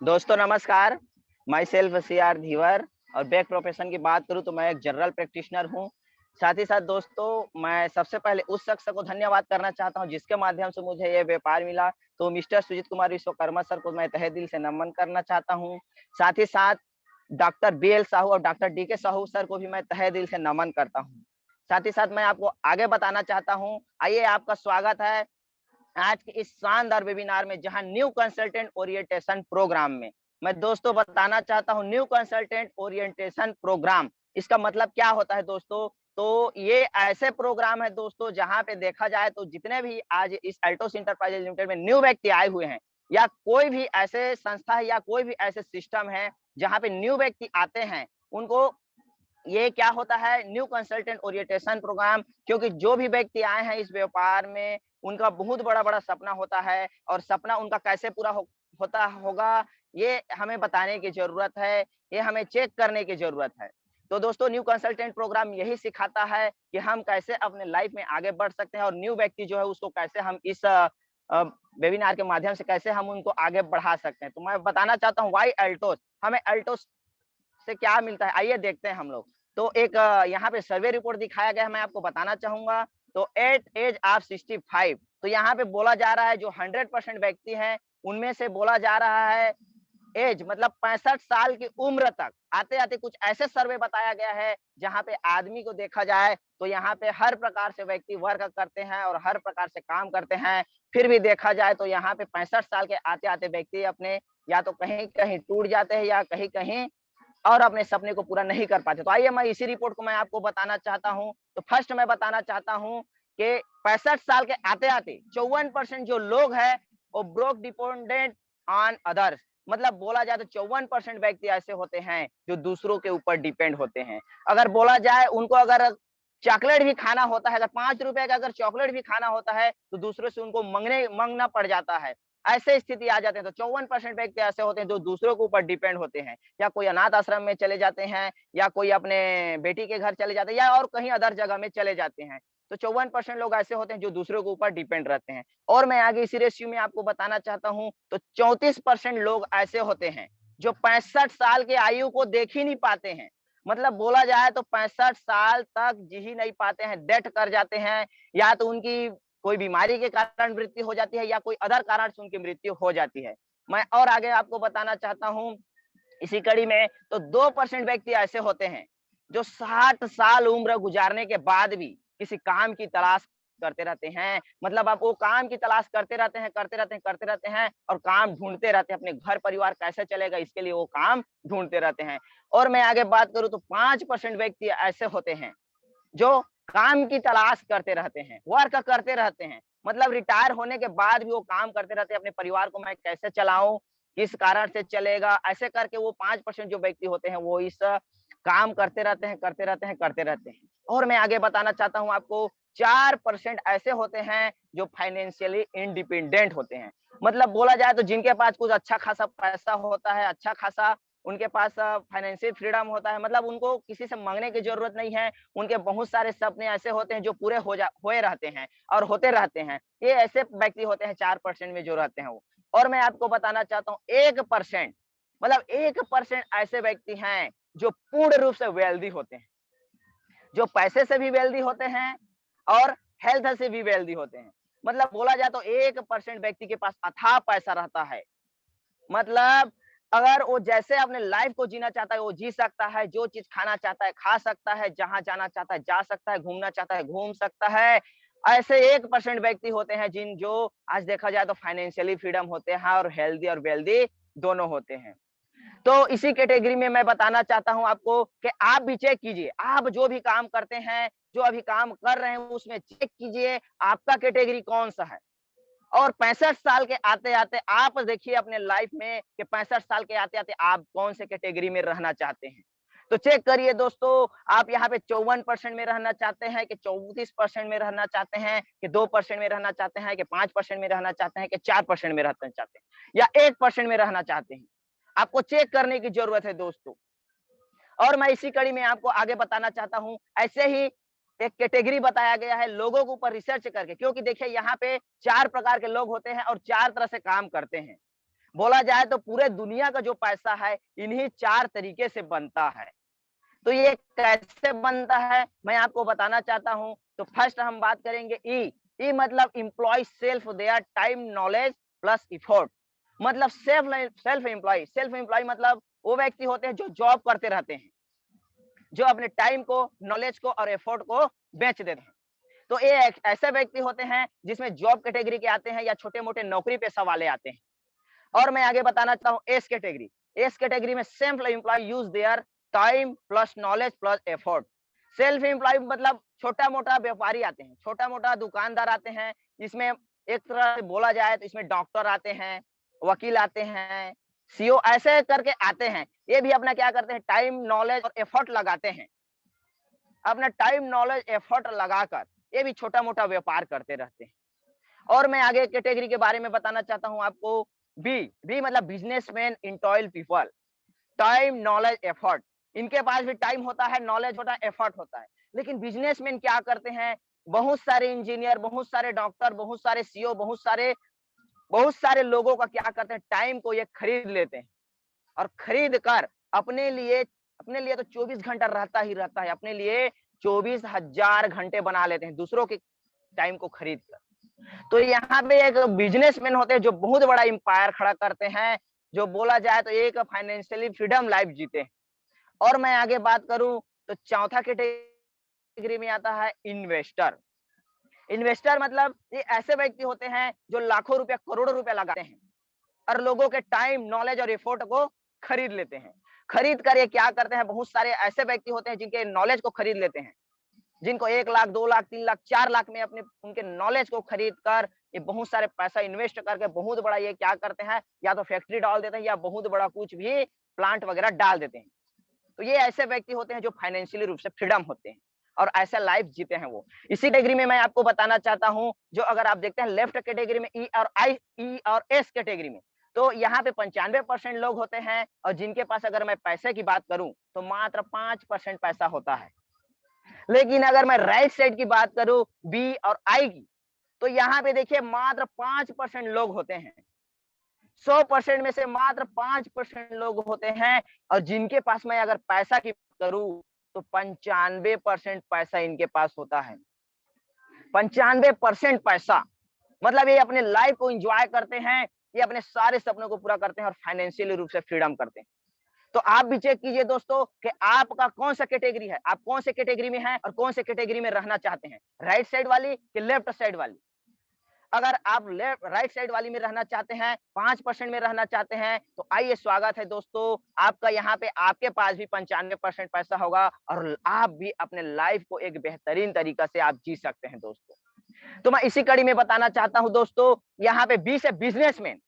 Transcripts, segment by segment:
दोस्तों नमस्कार। My self CR धीवर। और बैक प्रोफेशन की बात करूं तो मैं एक जनरल प्रैक्टिशनर हूं। साथ ही साथ दोस्तों मैं सबसे पहले उस शख्स को धन्यवाद करना चाहता हूं जिसके माध्यम से मुझे ये व्यापार मिला। तो मिस्टर सुजीत कुमार विश्वकर्मा सर को मैं तहे दिल से नमन करना चाहता हूं। साथ ही साथ डॉक्टर BL साहू और डॉक्टर DK साहू सर को भी मैं तहे दिल से नमन करता हूं। साथ ही साथ मैं आपको आगे बताना चाहता हूं। आइए, आपका स्वागत है आज के इस शानदार वेबिनार में, जहां न्यू कंसल्टेंट ओरिएंटेशन प्रोग्राम में मैं दोस्तों बताना चाहता हूं। न्यू कंसल्टेंट ओरिएंटेशन प्रोग्राम, इसका मतलब क्या होता है दोस्तों? तो ये ऐसे प्रोग्राम है दोस्तों जहां पे देखा जाए तो जितने भी आज इस अल्टोस इंटरप्राइजेज लिमिटेड में न्यू व्यक्ति आए हुए हैं, या कोई भी ऐसे संस्था है या कोई भी ऐसे सिस्टम है जहां पे न्यू व्यक्ति आते हैं, उनको ये क्या होता है, न्यू कंसल्टेंट ओरिएंटेशन प्रोग्राम। क्योंकि जो भी व्यक्ति आए हैं इस व्यापार में, उनका बहुत बड़ा-बड़ा सपना होता है, और सपना उनका कैसे पूरा होता होगा, ये हमें बताने की ज़रूरत है, ये हमें चेक करने की ज़रूरत है। तो दोस्तों, न्यू कंसल्टेंट प्रोग्राम यही सिखाता है कि हम कैसे अपने लाइफ में आगे बढ़ सकते हैं, और न्यू व्यक्ति जो है उसको कैसे हम इस अ, वेबिनार के माध्यम से कैसे हम उनको आगे बढ़ा सकते हैं। तो मैं बताना चाहता हूँ व्हाई अल्टोस, हमें अल्टोस से क्या मिलता है, आइए देखते हैं हम लोग। तो एक यहाँ पे सर्वे रिपोर्ट दिखाया गया है, मैं आपको बताना चाहूंगा। तो एट एज ऑफ 65, तो यहाँ पे बोला जा रहा है जो 100% व्यक्ति हैं, उनमें से बोला जा रहा है एज मतलब 65 साल की उम्र तक आते आते कुछ ऐसे सर्वे बताया गया है जहाँ पे आदमी को देखा जाए तो यहाँ पे हर प्रकार से व्यक्ति वर्क करते हैं और हर प्रकार से काम करते हैं। फिर भी देखा जाए तो यहाँ पे 65 साल के आते आते व्यक्ति अपने या तो कहीं कहीं टूट जाते हैं या कहीं कहीं और अपने सपने को पूरा नहीं कर पाते। तो आइए, मैं इसी रिपोर्ट को मैं आपको बताना चाहता हूँ। तो फर्स्ट मैं बताना चाहता हूँ कि 65 साल के आते-आते 54% जो लोग हैं वो ब्रोक डिपेंडेंट ऑन अदर्स, मतलब बोला जाए तो 54% व्यक्ति ऐसे होते हैं जो दूसरों के ऊपर डिपेंड होते हैं। अगर बोला जाए उनको अगर चॉकलेट भी खाना होता है, अगर ₹5 का अगर चॉकलेट भी खाना होता है तो दूसरों से उनको माँगना पड़ जाता है। ऐसे स्थिति आ जाते हैं। तो 54% व्यक्ति ऐसे होते हैं जो दूसरों के ऊपर डिपेंड होते हैं, या कोई अनाथ आश्रम में चले जाते हैं, या कोई अपने बेटी के घर चले जाते हैं, या और कहीं अदर जगह में चले जाते हैं। तो 54% लोग ऐसे होते हैं जो दूसरों के ऊपर डिपेंड रहते हैं। और मैं आगे इसी रेशियो में आपको बताना चाहता हूँ, तो 34% लोग ऐसे होते हैं जो 65 साल की आयु को देख ही नहीं पाते हैं। मतलब बोला जाए तो 65 साल तक जी ही नहीं पाते हैं, डेथ कर जाते हैं, या तो उनकी कोई बीमारी के कारण मृत्यु हो जाती है, या कोई अदर कारण से उनकी मृत्यु हो जाती है। मैं और आगे आपको बताना चाहता हूँ इसी कड़ी में, तो 2% व्यक्ति ऐसे होते हैं जो 60 साल उम्र गुजारने के बाद भी किसी काम की तलाश करते रहते हैं। मतलब अब वो काम की तलाश करते रहते हैं, करते रहते हैं और काम ढूंढते रहते हैं। अपने घर परिवार कैसे चलेगा इसके लिए वो काम ढूंढते रहते हैं। और मैं आगे बात करूं तो 5% व्यक्ति ऐसे होते हैं जो काम की तलाश करते रहते हैं, वर्क करते रहते हैं। मतलब रिटायर होने के बाद भी वो काम करते रहते हैं, अपने परिवार को मैं कैसे चलाऊँ, किस कारण से चलेगा, ऐसे करके वो 5% जो व्यक्ति होते हैं वो इस काम करते रहते हैं, करते रहते हैं। और मैं आगे बताना चाहता हूँ आपको, 4% ऐसे होते हैं जो फाइनेंशियली इंडिपेंडेंट होते हैं। मतलब बोला जाए तो जिनके पास कुछ अच्छा खासा पैसा होता है, अच्छा खासा उनके पास फाइनेंशियल फ्रीडम होता है, मतलब उनको किसी से माँगने की ज़रूरत नहीं है। उनके बहुत सारे सपने ऐसे होते हैं जो पूरे हुए रहते हैं और होते रहते हैं। ये ऐसे व्यक्ति होते हैं 4% में जो रहते हैं वो। और मैं आपको बताना चाहता हूँ 1%, मतलब 1% ऐसे व्यक्ति हैं जो पूर्ण रूप से वेल्दी होते हैं, जो पैसे से भी वेल्दी होते हैं और हेल्थ से भी वेल्दी होते हैं। मतलब बोला जाए तो 1% व्यक्ति के पास अथाह पैसा रहता है। मतलब अगर वो जैसे अपने लाइफ को जीना चाहता है वो जी सकता है, जो चीज़ खाना चाहता है खा सकता है, जहाँ जाना चाहता है जा सकता है, घूमना चाहता है घूम सकता है। ऐसे 1% व्यक्ति होते हैं जिन जो आज देखा जाए तो फाइनेंशियली फ्रीडम होते हैं और हेल्दी और वेल्दी दोनों होते हैं। तो इसी कैटेगरी में मैं बताना चाहता हूँ आपको कि आप भी चेक कीजिए, आप जो भी काम करते हैं, जो अभी काम कर रहे हैं उसमें चेक कीजिए आपका कैटेगरी कौन-सा है। और 65 साल के आते-आते आप देखिए अपने लाइफ में कि 65 साल के आते-आते आप कौन से कैटेगरी में रहना चाहते हैं। तो चेक करिए दोस्तों, आप यहाँ पे 54% में रहना चाहते हैं कि 34% में रहना चाहते हैं कि 2% में रहना चाहते हैं कि 5% में रहना चाहते हैं कि 4% में रहना चाहते हैं या 1% में रहना चाहते हैं। आपको चेक करने की ज़रूरत है दोस्तों। और मैं इसी कड़ी में आपको आगे बताना चाहता हूँ, ऐसे ही एक कैटेगरी बताया गया है लोगों के ऊपर रिसर्च करके, क्योंकि देखिए यहाँ पे 4 प्रकार के लोग होते हैं और 4 तरह से काम करते हैं। बोला जाए तो पूरे दुनिया का जो पैसा है इन्हीं 4 तरीके से बनता है। तो ये कैसे बनता है मैं आपको बताना चाहता हूँ। तो फर्स्ट हम बात करेंगे ई। ई मतलब employ self their time knowledge plus effort. मतलब सेल्फ एम्प्लॉय। सेल्फ एम्प्लॉय मतलब वो व्यक्ति होते हैं जो जॉब करते रहते हैं, जो अपने टाइम को, नॉलेज को और एफर्ट को बेच देते हैं। तो ये ऐसे व्यक्ति होते हैं जिसमें जॉब कैटेगरी के आते हैं या छोटे मोटे नौकरी पेशा वाले आते हैं। और मैं आगे बताना चाहता हूँ एस कैटेगरी। एस कैटेगरी में self employed use their time plus knowledge plus effort. Self employed मतलब छोटा मोटा व्यापारी आते हैं, छोटा मोटा दुकानदार आते हैं। इसमें एक तरह से बोला जाए तो इसमें डॉक्टर आते हैं, वकील आते हैं, सीओ ऐसे करके आते हैं। ये भी अपना क्या करते हैं, टाइम नॉलेज और एफर्ट लगाते हैं। अपना टाइम नॉलेज एफर्ट लगाकर ये भी छोटा मोटा व्यापार करते रहते हैं। और मैं आगे कैटेगरी के बारे में बताना चाहता हूँ आपको। बी। बी मतलब बिजनेसमैन इंटॉयल पीपल। Time knowledge effort. इनके पास भी टाइम होता है, नॉलेज होता है, एफर्ट होता है। लेकिन बिजनेसमैन क्या करते हैं, बहुत सारे इंजीनियर, बहुत सारे डॉक्टर, बहुत सारे सीईओ, बहुत सारे लोगों का क्या करते हैं, टाइम को ये खरीद लेते हैं। और खरीद कर अपने लिए तो 24 घंटा रहता ही रहता है, अपने लिए 24,000 घंटे बना लेते हैं दूसरों के टाइम को खरीद कर। तो यहाँ पे एक बिजनेसमैन होते हैं जो बहुत बड़ा एम्पायर खड़ा करते हैं, जो बोला जाए तो एक फाइनेंशियली फ्रीडम लाइफ जीते हैं। और मैं आगे बात करूं तो चौथा कैटेगरी में आता है इन्वेस्टर। इन्वेस्टर मतलब ये ऐसे व्यक्ति होते हैं जो लाखों रुपया, करोड़ों रुपया लगाते हैं और लोगों के टाइम, नॉलेज और एफर्ट को खरीद लेते हैं। खरीद कर ये क्या करते हैं, बहुत सारे ऐसे व्यक्ति होते हैं जिनके नॉलेज को खरीद लेते हैं, जिनको 1 लाख, 2 लाख, 3 लाख, 4 लाख में अपने उनके नॉलेज को खरीद कर ये बहुत सारे पैसा इन्वेस्ट करके बहुत बड़ा ये क्या करते हैं, या तो फैक्ट्री डाल देते हैं या बहुत बड़ा कुछ भी प्लांट वगैरह डाल देते हैं। तो ये ऐसे व्यक्ति होते हैं जो फाइनेंशियली रूप से फ्रीडम होते हैं और ऐसा लाइफ जीते हैं वो। इसी कैटेगरी में मैं आपको बताना चाहता हूँ, जो अगर आप देखते हैं लेफ्ट कैटेगरी में ई और एस कैटेगरी में, तो यहाँ पे 95% लोग होते हैं और जिनके पास अगर मैं पैसे की बात करूं तो मात्र 5% पैसा होता है। लेकिन अगर मैं राइट साइड की बात करूं, बी और आई की, तो यहाँ पे देखिए मात्र 5% लोग होते हैं। 100% में से मात्र 5% लोग होते हैं और जिनके पास मैं अगर पैसा की बात करूं तो 95% पैसा इनके पास होता है। 95% पैसा मतलब ये अपने लाइफ को एंजॉय करते हैं, ये अपने सारे सपनों को पूरा करते हैं और फाइनेंशियली रूप से फ्रीडम करते हैं। तो आप भी चेक कीजिए दोस्तों कि आपका कौन सा कैटेगरी है, आप कौन से कैटेगरी में हैं और कौन से कैटेगरी में रहना चाहते हैं, राइट साइड वाली कि लेफ्ट साइड वाली। अगर आप राइट साइड वाली में रहना चाहते हैं, 5% में रहना चाहते हैं, तो आइए स्वागत है दोस्तों आपका। यहाँ पे आपके पास भी 95% पैसा होगा और आप भी अपने लाइफ को एक बेहतरीन तरीका से आप जी सकते हैं दोस्तों। तो मैं इसी कड़ी में बताना चाहता हूं दोस्तों, यहाँ पे बी से बिजनेसमैन।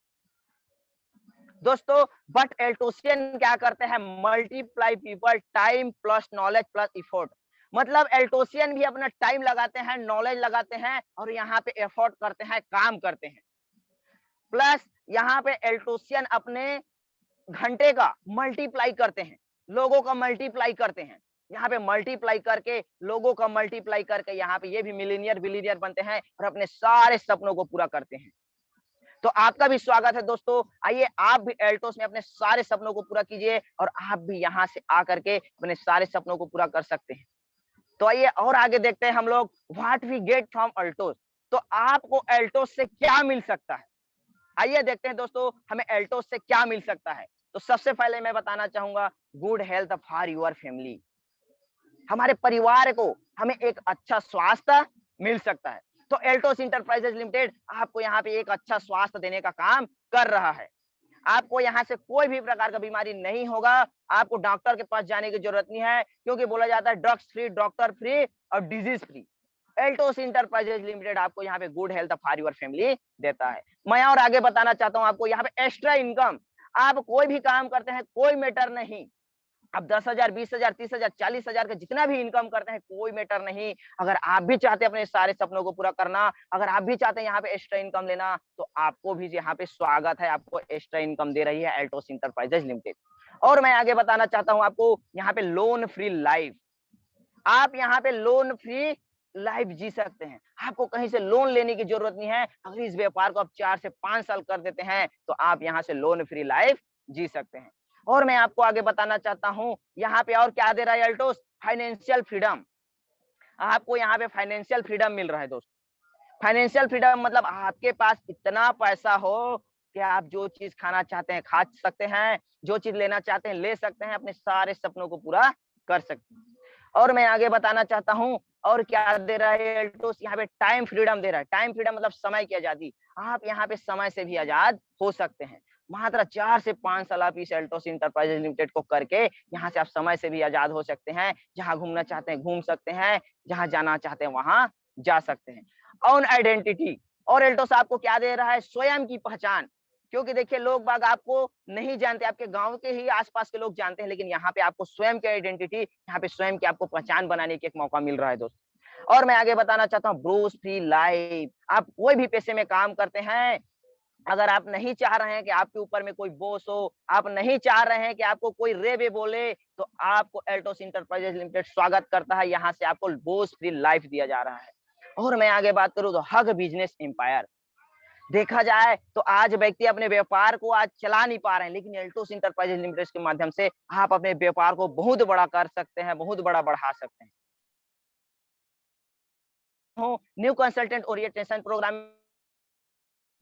दोस्तों बट एल्टोसियन क्या करते हैं, multiply people time plus knowledge plus effort. मतलब एल्टोसियन भी अपना टाइम लगाते हैं, नॉलेज लगाते हैं और यहाँ पे एफर्ट करते हैं, काम करते हैं। प्लस यहाँ पे एल्टोसियन अपने घंटे का मल्टीप्लाई करते हैं, लोगों का मल्टीप्लाई करते हैं। यहाँ पे मल्टीप्लाई करके, लोगों का मल्टीप्लाई करके यहाँ पे ये भी मिलीनियर बिलीनियर बनते हैं और अपने सारे सपनों को पूरा करते हैं। तो आपका भी स्वागत है दोस्तों, आइए आप भी एल्टोस में अपने सारे सपनों को पूरा कीजिए और आप भी यहाँ से आकर के अपने सारे सपनों को पूरा कर सकते हैं। तो आइए और आगे देखते हैं हम लोग, व्हाट वी गेट फ्रॉम एल्टोस। तो आपको एल्टोस से क्या मिल सकता है, आइए देखते हैं दोस्तों हमें एल्टोस से क्या मिल सकता है। तो सबसे पहले मैं बताना चाहूंगा, good health for your family. हमारे परिवार को हमें एक अच्छा स्वास्थ्य मिल सकता है। तो एल्टोस इंटरप्राइजेज लिमिटेड आपको यहाँ पे एक अच्छा स्वास्थ्य देने का काम कर रहा है। आपको यहाँ से कोई भी प्रकार का बीमारी नहीं होगा, आपको डॉक्टर के पास जाने की जरूरत नहीं है, क्योंकि बोला जाता है ड्रग्स फ्री, डॉक्टर फ्री और डिजीज फ्री। एल्टोस इंटरप्राइजेज लिमिटेड आपको यहाँ पे good health for your family देता है। मैं और आगे बताना चाहता हूँ आपको, यहाँ पे एक्स्ट्रा इनकम, आप कोई भी काम करते हैं कोई मैटर नहीं, आप 10,000, 20,000, 30,000, 40,000 का जितना भी इनकम करते हैं कोई मैटर नहीं। अगर आप भी चाहते हैं अपने सारे सपनों को पूरा करना, अगर आप भी चाहते हैं यहाँ पे एक्स्ट्रा इनकम लेना, तो आपको भी यहाँ पे स्वागत है, आपको एक्स्ट्रा इनकम दे रही है एल्टोस इंटरप्राइजेज लिमिटेड। और मैं आगे बताना चाहता हूँ आपको, यहाँ पे लोन फ्री लाइफ, आप यहाँ पे लोन फ्री लाइफ जी सकते हैं। आपको कहीं से लोन लेने की जरूरत नहीं है। अगर इस व्यापार को आप 4 से 5 साल कर देते हैं तो आप यहाँ से लोन फ्री लाइफ जी सकते हैं। और मैं आपको आगे बताना चाहता हूँ, यहाँ पे और क्या दे रहा है अल्टोस? Financial freedom. आपको यहाँ पे फाइनेंशियल फ्रीडम मिल रहा है दोस्तों। फाइनेंशियल फ्रीडम मतलब आपके पास इतना पैसा हो कि आप जो चीज खाना चाहते हैं खा सकते हैं, जो चीज लेना चाहते हैं ले सकते हैं, अपने सारे सपनों को पूरा कर सकते हैं। और मैं आगे बताना चाहता हूँ और क्या दे रहा है एल्टोस? यहाँ पे टाइम फ्रीडम दे रहा है। टाइम फ्रीडम मतलब समय की आजादी। आप यहाँ पे समय से भी आजाद हो सकते हैं। मात्र 4 से 5 साल आप इस एल्टोस इंटरप्राइजेज लिमिटेड को करके यहाँ से आप समय से भी आजाद हो सकते हैं। जहाँ घूमना चाहते हैं घूम सकते हैं, जहाँ जाना चाहते हैं वहां जा सकते हैं। ऑन आइडेंटिटी, और एल्टोस आपको क्या दे रहा है? स्वयं की पहचान। क्योंकि देखिए लोग बाग आपको नहीं जानते, आपके गांव के ही आसपास के लोग जानते हैं, लेकिन यहाँ पे आपको स्वयं की आइडेंटिटी, यहाँ पे स्वयं की आपको पहचान बनाने की एक मौका मिल रहा है दोस्तों। और मैं आगे बताना चाहता हूँ ब्रूस फ्री लाइफ। आप कोई भी पेशे में काम करते हैं, अगर आप नहीं चाह रहे हैं कि आपके ऊपर में कोई बॉस हो, आप नहीं चाह रहे हैं कि आपको कोई रे बोले, तो आपको एल्टोस इंटरप्राइजेज लिमिटेड स्वागत करता है। यहाँ से आपको बॉस फ्री लाइफ दिया जा रहा है। और मैं आगे बात करूं तो हग बिजनेस एम्पायर। देखा जाए तो आज व्यक्ति अपने व्यापार को आज चला नहीं पा रहे हैं, लेकिन एल्टोस इंटरप्राइजेज लिमिटेड के माध्यम से आप अपने व्यापार को बहुत बड़ा कर सकते हैं, बहुत बड़ा बढ़ा सकते हैं। न्यू कंसल्टेंट ओरिएंटेशन प्रोग्राम,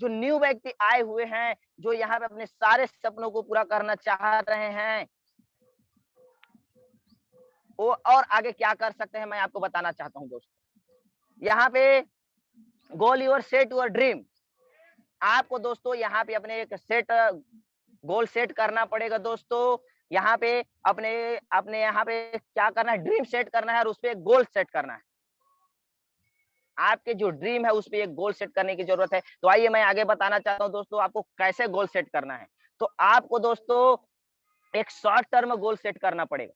जो न्यू व्यक्ति आए हुए हैं, जो यहाँ पे अपने सारे सपनों को पूरा करना चाह रहे हैं, वो और आगे क्या कर सकते हैं मैं आपको बताना चाहता हूँ दोस्तों। यहाँ पे गोल योर सेट योर ड्रीम। आपको दोस्तों यहाँ पे अपने एक सेट गोल सेट करना पड़ेगा दोस्तों। यहाँ पे अपने अपने यहाँ पे क्या करना है? ड्रीम सेट करना है और उस पे एक गोल सेट करना है। आपके जो ड्रीम है उस पे एक गोल सेट करने की जरूरत है। तो आइए मैं आगे बताना चाहता हूँ दोस्तों आपको कैसे गोल सेट करना है। तो आपको दोस्तों एक शॉर्ट टर्म गोल सेट करना पड़ेगा।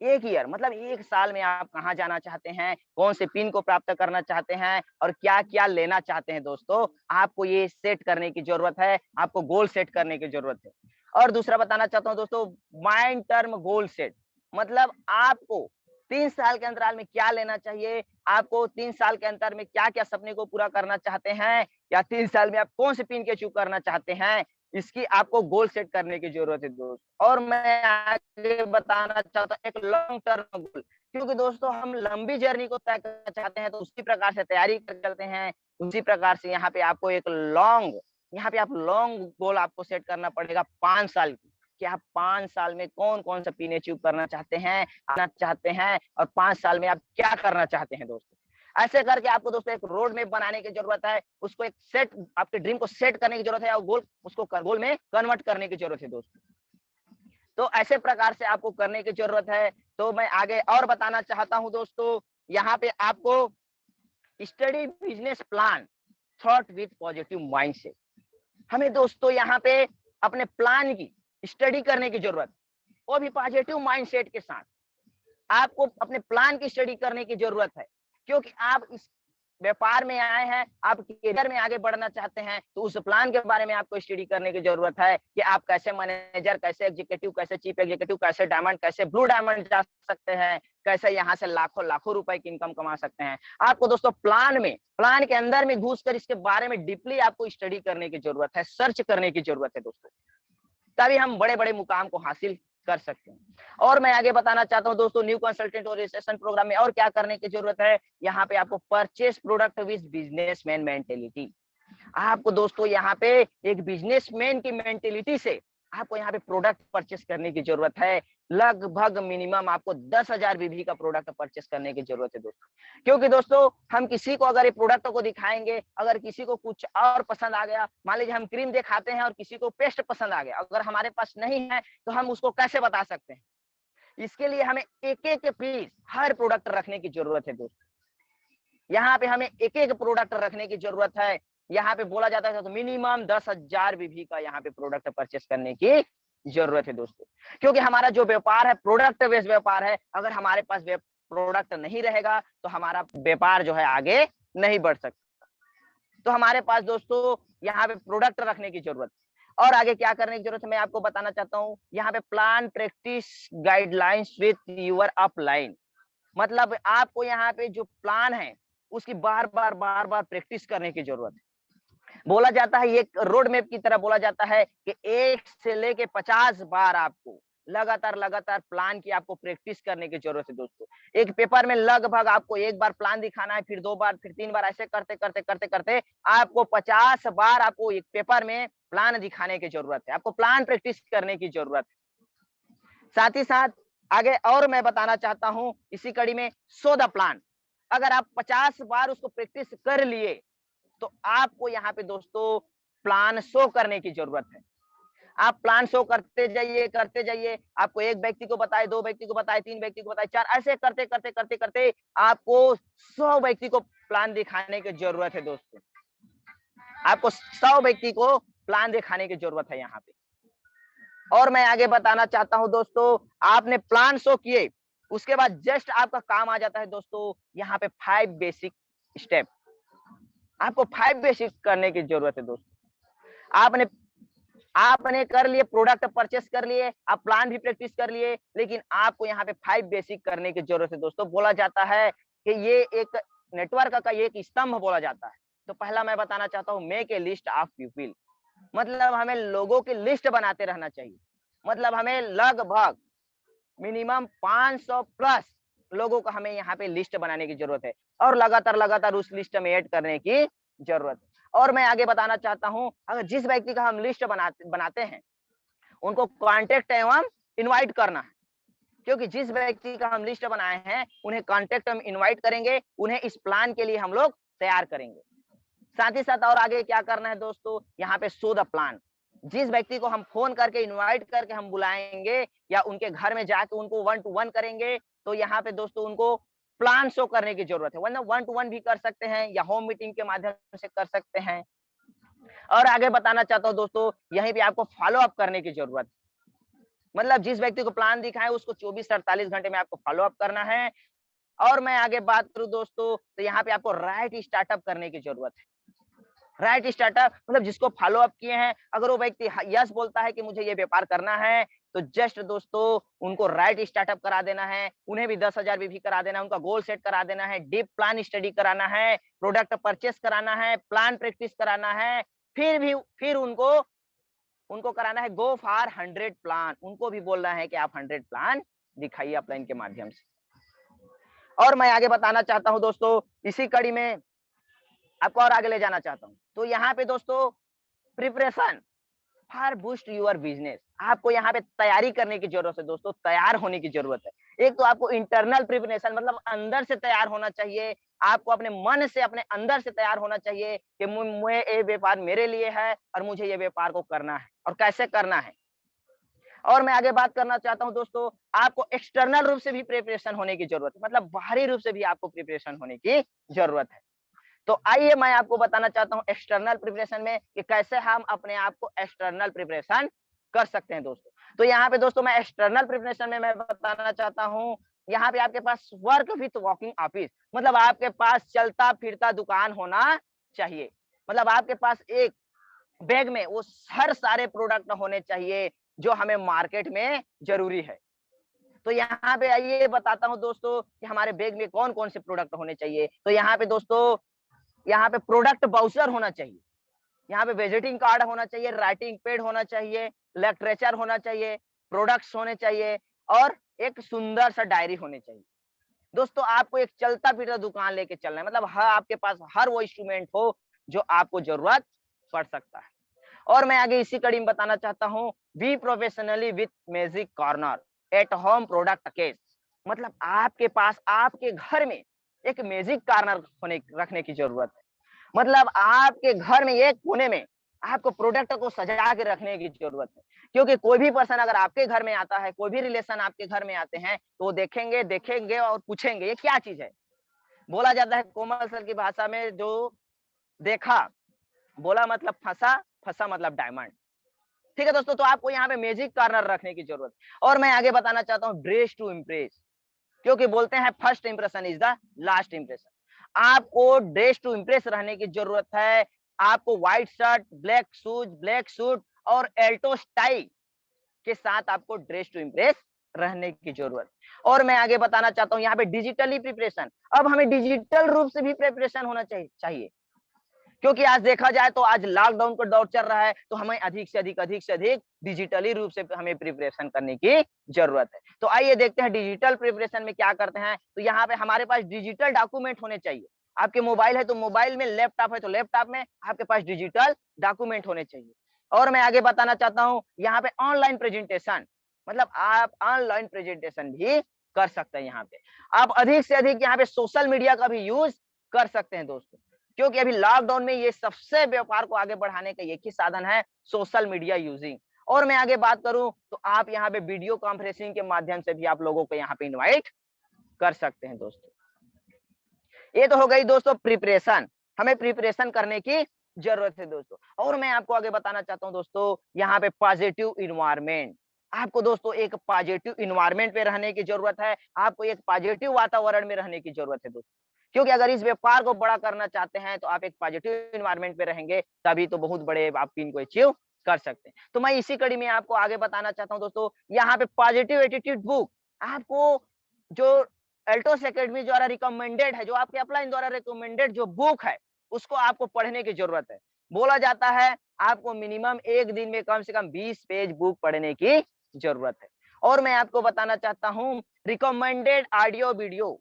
1 ईयर मतलब 1 साल में आप कहाँ जाना चाहते हैं, कौन से पिन को प्राप्त करना चाहते हैं और क्या-क्या लेना चाहते हैं दोस्तों, आपको ये सेट करने की जरूरत है, आपको गोल सेट करने की जरूरत है। और दूसरा बताना चाहता हूँ दोस्तों, माइंड टर्म गोल सेट, मतलब आपको 3 साल के अंतराल में क्या लेना चाहिए, आपको 3 साल के अंतर में क्या-क्या सपने को पूरा करना चाहते हैं, या 3 साल में आप कौन से पिन के अचीव करना चाहते हैं, इसकी आपको गोल सेट करने की जरूरत है दोस्त। और मैं आगे बताना चाहता हूँ एक लॉन्ग टर्म गोल, क्योंकि दोस्तों हम लंबी जर्नी को तय करना चाहते हैं तो उसी प्रकार से तैयारी कर चलते हैं। उसी प्रकार से यहाँ पे आपको एक लॉन्ग गोल आपको सेट करना पड़ेगा 5 साल की, कि आप 5 साल में कौन-कौन सा पिन अचीव करना चाहते हैं, आना चाहते हैं, और 5 साल में आप क्या करना चाहते हैं दोस्तों। ऐसे करके आपको दोस्तों एक रोड मैप बनाने की जरूरत है, उसको एक सेट, आपके ड्रीम को सेट करने की जरूरत है और गोल में कन्वर्ट करने की जरूरत है दोस्तों। तो ऐसे प्रकार से आपको करने की जरूरत है। तो मैं आगे और बताना चाहता हूं दोस्तों, यहाँ पे आपको study business plan thought with positive mindset. हमें दोस्तों यहाँ पे अपने प्लान की स्टडी करने की जरूरत, वो भी पॉजिटिव माइंडसेट के साथ। आपको अपने प्लान की स्टडी करने की जरूरत है, क्योंकि आप इस व्यापार में आए हैं, आप करियर में आगे बढ़ना चाहते हैं, तो उस प्लान के बारे में आपको स्टडी करने की जरूरत है कि आप कैसे मैनेजर, कैसे एग्जीक्यूटिव, कैसे चीफ एग्जीक्यूटिव, कैसे डायमंड, कैसे ब्लू डायमंड जा सकते हैं, कैसे यहाँ से लाखों लाखों रुपए की इनकम कमा सकते हैं। आपको दोस्तों प्लान के अंदर में घुसकर इसके बारे में डीपली आपको स्टडी करने की जरूरत है, सर्च करने की जरूरत है दोस्तों, तभी हम बड़े बड़े मुकाम को हासिल कर सकते हैं। और मैं आगे बताना चाहता हूँ दोस्तों, न्यू कंसल्टेंट और रजिस्ट्रेशन प्रोग्राम में और क्या करने की जरूरत है। यहाँ पे आपको purchase product with businessman mentality. आपको दोस्तों यहाँ पे एक बिजनेसमैन की मेंटेलिटी से आपको यहाँ पे प्रोडक्ट परचेस करने की जरूरत है। लगभग मिनिमम आपको 10,000 बीबी का प्रोडक्ट परचेस करने की जरूरत है दोस्तों, क्योंकि दोस्तों हम किसी को अगर ये प्रोडक्ट को दिखाएंगे, अगर किसी को कुछ और पसंद आ गया, मान लीजिए हम क्रीम दिखाते हैं और किसी को पेस्ट पसंद आ गया, अगर हमारे पास नहीं है तो हम उसको कैसे बता सकते हैं। इसके लिए हमें एक एक पीस हर प्रोडक्ट रखने की जरूरत है दोस्तों। यहाँ पे हमें एक एक प्रोडक्ट रखने की जरूरत है। यहाँ पे बोला जाता है तो मिनिमम 10,000 बीबी का यहाँ पे प्रोडक्ट परचेस करने की जरूरत है दोस्तों, क्योंकि हमारा जो व्यापार है प्रोडक्ट बेस्ड व्यापार है। अगर हमारे पास प्रोडक्ट नहीं रहेगा तो हमारा व्यापार जो है आगे नहीं बढ़ सकता। तो हमारे पास दोस्तों यहाँ पे प्रोडक्ट रखने की जरूरत है। और आगे क्या करने की जरूरत है मैं आपको बताना चाहता हूँ। यहाँ पे plan practice guidelines with your upline, मतलब आपको यहाँ पे जो प्लान है उसकी बार बार प्रैक्टिस करने की जरूरत है। बोला जाता है, ये एक रोड मैप की तरह बोला जाता है कि 1 से लेके 50 बार आपको लगातार प्लान की आपको प्रैक्टिस करने की जरूरत है दोस्तों। एक पेपर में लगभग आपको 1 बार प्लान दिखाना है, फिर 2 बार, फिर 3 बार, ऐसे करते आपको 50 बार आपको एक पेपर में प्लान दिखाने की जरूरत है। आपको प्लान प्रैक्टिस करने की जरूरत है। साथ ही साथ आगे और मैं बताना चाहता हूं इसी कड़ी में, सो द प्लान। अगर आप 50 बार उसको प्रैक्टिस कर लिए तो आपको यहाँ पे दोस्तों प्लान शो करने की जरूरत है। आप प्लान शो करते जाइए। आपको 1 व्यक्ति को बताए, 2 व्यक्ति को बताए, 3 व्यक्ति को बताए, 4, ऐसे करते आपको 100 व्यक्ति को प्लान दिखाने की जरूरत है दोस्तों। आपको 100 व्यक्ति को प्लान दिखाने की जरूरत है यहाँ पे। और मैं आगे बताना चाहता हूं दोस्तों, आपने प्लान शो किए, उसके बाद जस्ट आपका काम आ जाता है दोस्तों यहाँ पे 5 बेसिक स्टेप। आपको 5 बेसिक करने की जरूरत है दोस्तों। आपने आपने कर लिए, प्रोडक्ट परचेस कर लिए, आप प्लान भी प्रैक्टिस कर लिए, लेकिन आपको यहाँ पे 5 बेसिक करने की जरूरत है दोस्तों। बोला जाता है कि ये एक नेटवर्क का एक स्तंभ बोला जाता है। तो पहला मैं बताना चाहता हूँ, make a list of people. मतलब हमें लोगों की लिस्ट बनाते रहना चाहिए। मतलब हमें लगभग मिनिमम 500 प्लस लोगों का हमें यहाँ पे लिस्ट बनाने की जरूरत है और लगातार उस लिस्ट में ऐड करने की जरूरत है। और मैं आगे बताना चाहता हूं, अगर जिस व्यक्ति का हम लिस्ट बनाते हैं उनको कांटेक्ट एवं इनवाइट करना है, क्योंकि जिस व्यक्ति का हम लिस्ट बनाए हैं उन्हें कांटेक्ट एवं इनवाइट करेंगे, उन्हें इस प्लान के लिए हम लोग तैयार करेंगे। साथ ही साथ और आगे क्या करना है दोस्तों, यहाँ पे शो द प्लान। जिस व्यक्ति को हम फोन करके इनवाइट करके हम बुलाएंगे या उनके घर में जाके उनको 1 टू 1 करेंगे, तो यहाँ पे दोस्तों उनको प्लान शो करने की जरूरत है। वरना 1 टू 1 भी कर सकते हैं या होम मीटिंग के माध्यम से कर सकते हैं। और आगे बताना चाहता हूँ दोस्तों, यहीं पे आपको फॉलो अप करने की जरूरत है। मतलब जिस व्यक्ति को प्लान दिखाए उसको 24 से 48 घंटे में आपको फॉलो अप करना है। और मैं आगे बात करूं दोस्तों, तो यहाँ पे आपको राइट स्टार्टअप करने की जरूरत है। राइट स्टार्टअप मतलब जिसको फॉलो अप किए हैं, अगर वो व्यक्ति यस बोलता है कि मुझे ये व्यापार करना है, तो जस्ट दोस्तों उनको राइट स्टार्टअप करा देना है। उन्हें भी 10,000 भी करादेना है, उनका गोल सेट करा देना है, डीप प्लान स्टडी कराना है, प्रोडक्ट परचेस कराना है, प्लान प्रैक्टिस कराना है। फिर उनको कराना है गो फॉर 100 प्लान। उनको भी बोलना है कि आप 100 प्लान दिखाइए अपलाइन के माध्यम से। और मैं आगे बताना चाहता हूं दोस्तों, इसी कड़ी में आपको और आगे ले जाना चाहता हूं। तो यहाँ पे दोस्तों preparation for boost your business, आपको यहाँ पे तैयारी करने की जरूरत है दोस्तों, तैयार होने की जरूरत है। एक तो आपको इंटरनल प्रिपरेशन मतलब अंदर से तैयार होना चाहिए। आपको अपने मन से, अपने अंदर से तैयार होना चाहिए कि मुझे ये व्यापार मेरे लिए है और मुझे ये व्यापार को करना है और कैसे करना है। और मैं आगे बात करना चाहता हूं दोस्तों, आपको एक्सटर्नल रूप से भी प्रिपरेशन होने की जरूरत है। मतलब बाहरी रूप से भी आपको प्रिपरेशन होने की जरूरत है। तो आइए मैं आपको बताना चाहता हूं एक्सटर्नल प्रिपरेशन में कि कैसे हम अपने आप को एक्सटर्नल प्रिपरेशन कर सकते हैं दोस्तों। तो यहाँ पे दोस्तों मैं एक्सटर्नल प्रिपरेशन में मैं बताना चाहता हूं, यहाँ पे आपके पास वर्क विथ वॉकिंग ऑफिस, मतलब आपके पास चलता फिरता दुकान होना चाहिए। मतलब आपके पास एक बैग में वो हर सारे प्रोडक्ट होने चाहिए जो हमें मार्केट में जरूरी है। तो यहाँ पे आइए बताता हूँ दोस्तों कि हमारे बैग में कौन कौन से प्रोडक्ट होने चाहिए। तो यहाँ पे दोस्तों, यहाँ पे प्रोडक्ट बाउचर होना चाहिए, यहाँ पे विजिटिंग कार्ड होना चाहिए, राइटिंग पैड होना चाहिए, लिटरेचर होना चाहिए, प्रोडक्ट्स होने चाहिए और एक सुंदर सा डायरी होनी चाहिए। दोस्तों आपको एक चलता फिरता दुकान लेके चलना है। मतलब हर आपके पास हर वो इंस्ट्रूमेंट हो जो आपको जरूरत पड़ सकता है। और मैं आगे इसी कड़ी में बताना चाहता हूँ, be professionally with magic corner at home product case. मतलब आपके पास आपके घर में एक मैजिक कॉर्नर होने रखने की जरूरत है। मतलब आपके घर में एक कोने में आपको प्रोडक्ट को सजा के रखने की जरूरत है। क्योंकि कोई भी पर्सन अगर आपके घर में आता है, कोई भी रिलेशन आपके घर में आते हैं, तो वो देखेंगे और पूछेंगे ये क्या चीज है। बोला जाता है कोमल सर की भाषा में, जो देखा बोला मतलब फंसा, फंसा मतलब डायमंड। ठीक है दोस्तों, तो आपको यहाँ पे मैजिक कॉर्नर रखने की जरूरत है। और मैं आगे बताना चाहता हूँ ड्रेस टू इम्प्रेस, क्योंकि बोलते हैं first impression is the last impression. आपको ड्रेस टू इम्प्रेस रहने की जरूरत है। आपको white shirt, black shoes, black suit और एल्टो स्टाइल के साथ आपको ड्रेस टू इम्प्रेस रहने की जरूरत। और मैं आगे बताना चाहता हूँ यहाँ पे डिजिटली प्रिपरेशन, अब हमें डिजिटल रूप से भी प्रिपरेशन होना चाहिए, क्योंकि आज देखा जाए तो आज लॉकडाउन का दौर चल रहा है, तो हमें अधिक से अधिक डिजिटली रूप से हमें प्रिपरेशन करने की जरूरत है। तो आइए देखते हैं डिजिटल प्रिपरेशन में क्या करते हैं। तो यहाँ पे हमारे पास डिजिटल डॉक्यूमेंट होने चाहिए। आपके मोबाइल है तो मोबाइल में, लैपटॉप है तो लैपटॉप में आपके पास डिजिटल डॉक्यूमेंट होने चाहिए। और मैं आगे बताना चाहता हूँ यहाँ पे ऑनलाइन प्रेजेंटेशन, मतलब आप ऑनलाइन प्रेजेंटेशन भी कर सकते हैं। यहाँ पे आप अधिक से अधिक यहाँ पे सोशल मीडिया का भी यूज कर सकते हैं दोस्तों, क्योंकि अभी लॉकडाउन में ये सबसे व्यापार को आगे बढ़ाने का एक ही साधन है, सोशल मीडिया यूजिंग। और मैं आगे बात करूं तो आप यहाँ पे वीडियो कॉन्फ्रेंसिंग के माध्यम से भी आप लोगों को यहाँ पे इनवाइट कर सकते हैं दोस्तों। ये तो हो गई दोस्तों प्रिपरेशन, हमें प्रिपरेशन करने की जरूरत है दोस्तों। और मैं आपको आगे बताना चाहता हूँ दोस्तों यहाँ पे पॉजिटिव इन्वायरमेंट, आपको दोस्तों एक पॉजिटिव इन्वायरमेंट पे रहने की जरूरत है, आपको एक पॉजिटिव वातावरण में रहने की जरूरत है दोस्तों। क्योंकि अगर इस व्यापार को बड़ा करना चाहते हैं तो आप एक पॉजिटिव इन्वायरमेंट पे रहेंगे, तभी तो बहुत बड़े आप इनको अचीव कर सकते हैं। तो मैं इसी कड़ी में आपको आगे बताना चाहता हूँ दोस्तों यहाँ पे पॉजिटिव एटीट्यूड बुक, आपको जो एल्टोस एकेडमी द्वारा रिकमेंडेड है, जो आपके अपलाइन द्वारा रिकमेंडेड जो बुक है, उसको आपको पढ़ने की जरूरत है। बोला जाता है आपको मिनिमम एक दिन में कम से कम 20 पेज बुक पढ़ने की जरूरत है। और मैं आपको बताना चाहता हूँ रिकमेंडेड ऑडियो वीडियो,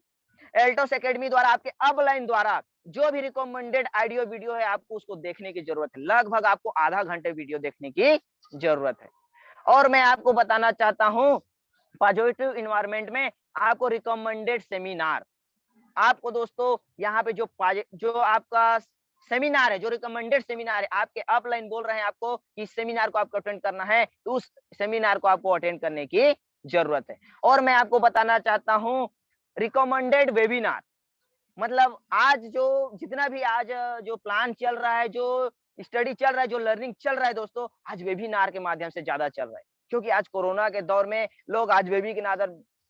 एल्टोस एकेडमी द्वारा आपके अपलाइन द्वारा जो भी रिकमेंडेड ऑडियो वीडियो है, आपको उसको देखने की जरूरत है। लगभग आपको आधा घंटे वीडियो देखने की जरूरत है। और मैं आपको बताना चाहता हूँ पॉजिटिव इन्वायरमेंट में आपको रिकमेंडेड सेमिनार, आपको दोस्तों यहाँ पे जो आपका सेमिनार है, जो रिकमेंडेड सेमिनार है, आपके अपलाइन बोल रहे हैं आपको इस सेमिनार को आपको अटेंड करना है, तो उस सेमिनार को आपको अटेंड करने की जरूरत है। और मैं आपको बताना चाहता हूँ रिकमेंडेड वेबिनार, मतलब आज जो जितना भी आज जो प्लान चल रहा है, जो स्टडी चल रहा है, जो लर्निंग चल रहा है दोस्तों, आज वेबिनार के माध्यम से ज्यादा चल रहा है। क्योंकि आज कोरोना के दौर में लोग आज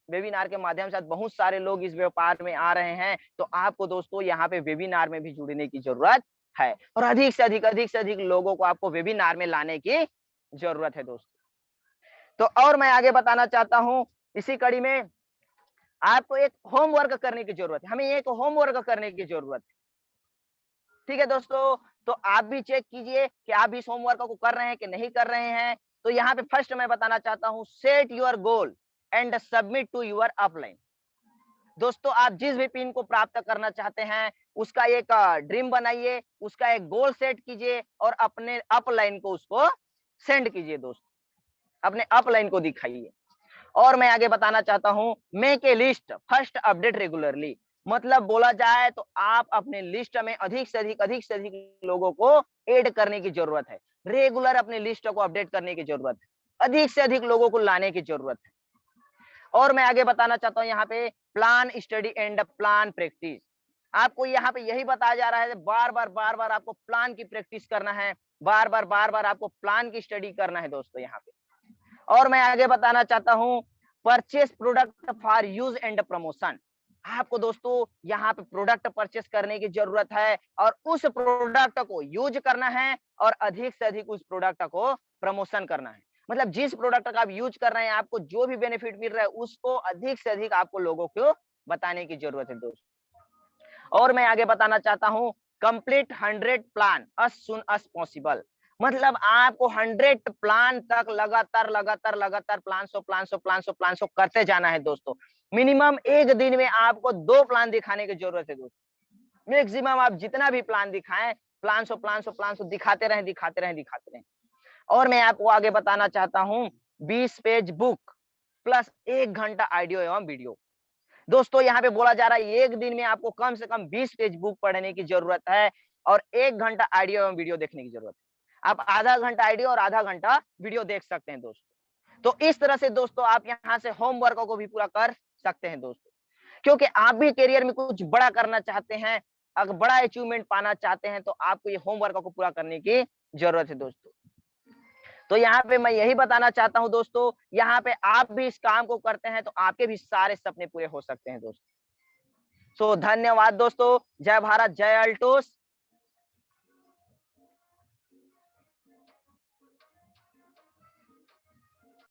वेबिनार के माध्यम से बहुत सारे लोग इस व्यापार में आ रहे हैं। तो आपको दोस्तों यहाँ पे वेबिनार में भी जुड़ने की जरूरत है, और अधिक से अधिक लोगों को आपको वेबिनार में लाने की जरूरत है दोस्तों। तो और मैं आगे बताना चाहता हूँ इसी कड़ी में आपको एक होमवर्क करने की जरूरत है, हमें एक होमवर्क करने की जरूरत है। ठीक है दोस्तों, तो आप भी चेक कीजिए कि आप इस होमवर्क को कर रहे हैं कि नहीं कर रहे हैं। तो यहाँ पे फर्स्ट मैं बताना चाहता हूँ set your goal and submit to your upline. दोस्तों आप जिस भी पिन को प्राप्त करना चाहते हैं उसका एक ड्रीम बनाइए, उसका एक गोल सेट कीजिए और अपने अपलाइन को उसको सेंड कीजिए दोस्तों, अपने अपलाइन को दिखाइए। और मैं आगे बताना चाहता हूं make a list first update regularly, मतलब बोला जाए तो आप अपने लिस्ट में अधिक से अधिक लोगों को ऐड करने की जरूरत है, रेगुलर अपने लिस्ट को अपडेट करने की जरूरत है, अधिक से अधिक लोगों को लाने की जरूरत है। और मैं आगे बताना चाहता हूं यहाँ पे plan study and plan practice, आपको यहाँ पे यही बताया जा रहा है बार बार आपको प्लान की प्रैक्टिस करना है, बार बार आपको प्लान की स्टडी करना है दोस्तों यहाँ पे। और मैं आगे बताना चाहता हूँ purchase product for use and promotion, आपको दोस्तों यहाँ पे प्रोडक्ट परचेस करने की जरूरत है और उस प्रोडक्ट को यूज करना है और अधिक से अधिक उस प्रोडक्ट को प्रमोशन करना है। मतलब जिस प्रोडक्ट का आप यूज कर रहे हैं आपको जो भी बेनिफिट मिल रहा है उसको अधिक से अधिक आपको लोगों को बताने की जरूरत है दोस्तों। और मैं आगे बताना चाहता हूँ complete 100 plan as soon as possible, मतलब आपको 100 प्लान तक लगातार प्लान करते जाना है दोस्तों। मिनिमम एक दिन में आपको 2 प्लान दिखाने की जरूरत है दोस्तों। मैक्सिमम आप जितना भी प्लान दिखाएं, प्लान दिखाते रहें। और मैं आपको आगे बताना चाहता हूँ 20 पेज बुक प्लस 1 घंटा ऑडियो एवं वीडियो। दोस्तों यहाँ पे बोला जा रहा है एक दिन में आपको कम से कम 20 पेज बुक पढ़ने की जरूरत है और 1 घंटा ऑडियो एवं वीडियो देखने की जरूरत है। आप आधा घंटा ऑडियो और आधा घंटा वीडियो देख सकते हैं दोस्तों। तो इस तरह से दोस्तों आप यहाँ से होमवर्क को भी पूरा कर सकते हैं दोस्तों, क्योंकि आप भी करियर में कुछ बड़ा करना चाहते हैं, अगर बड़ा अचीवमेंट पाना चाहते हैं तो आपको ये होमवर्क को पूरा करने की जरूरत है दोस्तों। तो यहाँ पे मैं यही बताना चाहता हूँ दोस्तों, यहाँ पे आप भी इस काम को करते हैं तो आपके भी सारे सपने पूरे हो सकते हैं दोस्तों। धन्यवाद दोस्तों, जय भारत, जय अल्टोस।